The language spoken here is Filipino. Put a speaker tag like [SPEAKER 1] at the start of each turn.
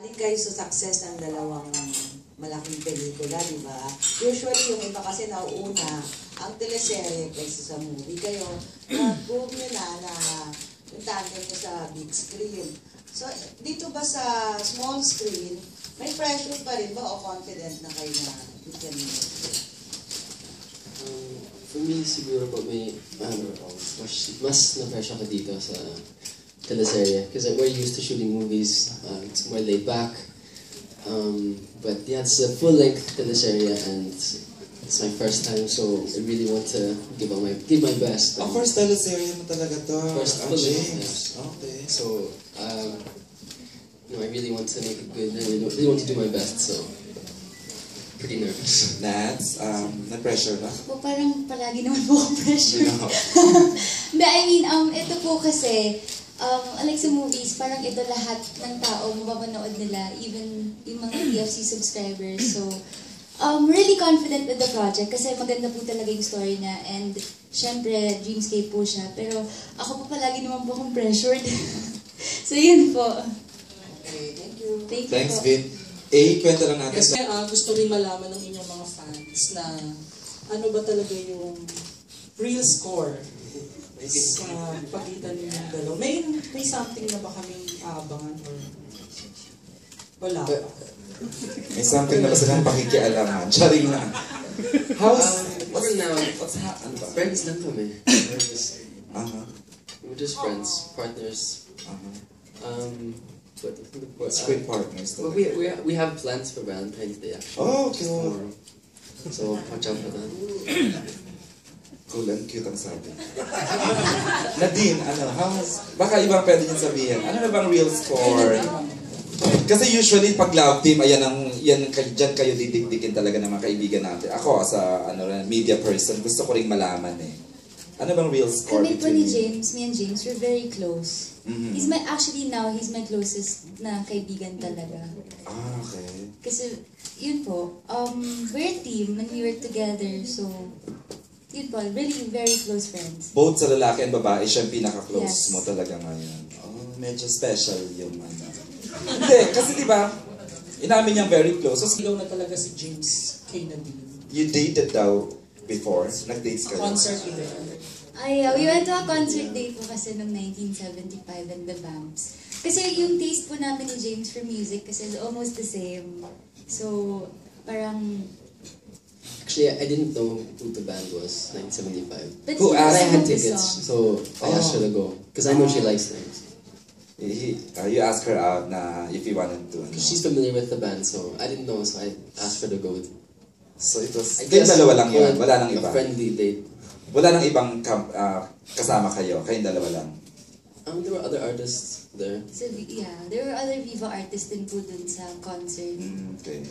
[SPEAKER 1] Balik kayo sa success ng dalawang malaking pelikula, di ba? Usually, yung iba kasi nauuna, ang teleserye kaysa sa movie. Kayo, na-prove nyo na yung tandem nyo sa big screen. So, dito ba sa small screen, may pressure pa rin ba o confident na kayo na you can
[SPEAKER 2] for me, siguro po may mas na-pressure ka dito sa teleserye. Because we're used to shooting movies, it's more laid back. But yeah, it's a full-length teleserye and it's my first time, so I really want to give my best.
[SPEAKER 3] First teleserye mo talaga to?
[SPEAKER 2] First
[SPEAKER 3] James.
[SPEAKER 2] Yes.
[SPEAKER 3] Okay.
[SPEAKER 2] So, I really want to make it good. I really want to do my best, so pretty nervous.
[SPEAKER 3] Nats, na-pressure na?
[SPEAKER 4] Po, parang palagi naman po akong pressure. But I mean, ito po kasi, like sa movies, parang ito lahat ng tao mapapanood nila, even yung mga TFC subscribers. So, really confident with the project kasi maganda po talaga yung story niya and syempre, dreamscape po siya. Pero ako po palagi naman po akong pressured. So, yun po.
[SPEAKER 1] Okay, thank you.
[SPEAKER 3] Thanks,
[SPEAKER 4] po.
[SPEAKER 3] Vin. Kwento lang natin.
[SPEAKER 5] Kasi gusto rin malaman ng inyong mga fans na ano ba talaga yung real score sa pagitan ninyong dalawa. May something na ba kaming aabangan or wala pa?
[SPEAKER 3] May something na ba silang pakikialaman? Charing na.
[SPEAKER 2] What's now?
[SPEAKER 3] What's happened?
[SPEAKER 2] Friends lang kami. We're just friends, partners. But
[SPEAKER 3] Screen partners.
[SPEAKER 2] well, we have plans for Valentine's Day actually.
[SPEAKER 3] Oh,
[SPEAKER 2] Just
[SPEAKER 3] cool.
[SPEAKER 2] tomorrow. So watch out for that.
[SPEAKER 3] Cool and cute ang sabi. Nadine, baka ibang pwede niyo sabihin, ano na bang real score? Kasi usually pag love team, dyan kayo didikdikin talaga ng mga kaibigan natin. Ako, sa media person, gusto ko rin malaman eh. Ano bang real score
[SPEAKER 4] Kami po
[SPEAKER 3] between
[SPEAKER 4] ni James, me and James, we're very close. He's my closest na kaibigan talaga.
[SPEAKER 3] Okay.
[SPEAKER 4] Kasi, yun po, we're a team when we work together, so, yun po, really very close friends.
[SPEAKER 3] Both sa lalaki and babae, siya yung pinaka-close
[SPEAKER 4] Yes.
[SPEAKER 3] mo talaga ngayon. Medyo special yung Hindi, kasi diba, inamin niyang very close. So,
[SPEAKER 5] Sigaw na talaga si James kay Nadine.
[SPEAKER 3] you dated daw before? Nag-dates kayo?
[SPEAKER 5] Concert event.
[SPEAKER 4] We went to a concert day po kasi noong 1975 in the Vamps. Kasi yung taste po namin ni James for music kasi is almost the same. So, parang...
[SPEAKER 2] Actually, I didn't know who the band was, 1975.
[SPEAKER 4] But
[SPEAKER 3] Who
[SPEAKER 4] he
[SPEAKER 3] asked?
[SPEAKER 2] I had
[SPEAKER 4] sang the
[SPEAKER 2] tickets,
[SPEAKER 4] song.
[SPEAKER 2] so I asked her to go. Because I know she likes things.
[SPEAKER 3] You asked her out na if you wanted to.
[SPEAKER 2] She's familiar with the band, so I didn't know, so I asked her to go with me.
[SPEAKER 3] So it was,
[SPEAKER 2] I
[SPEAKER 3] kayong
[SPEAKER 2] guess
[SPEAKER 3] dalawa lang yun, wala nang
[SPEAKER 2] a
[SPEAKER 3] iba.
[SPEAKER 2] friendly date.
[SPEAKER 3] Wala nang ibang kasama kayo, kayong dalawa lang.
[SPEAKER 2] There were other artists there.
[SPEAKER 4] So, yeah, there were other Viva artists din po dun sa concert.
[SPEAKER 3] Okay.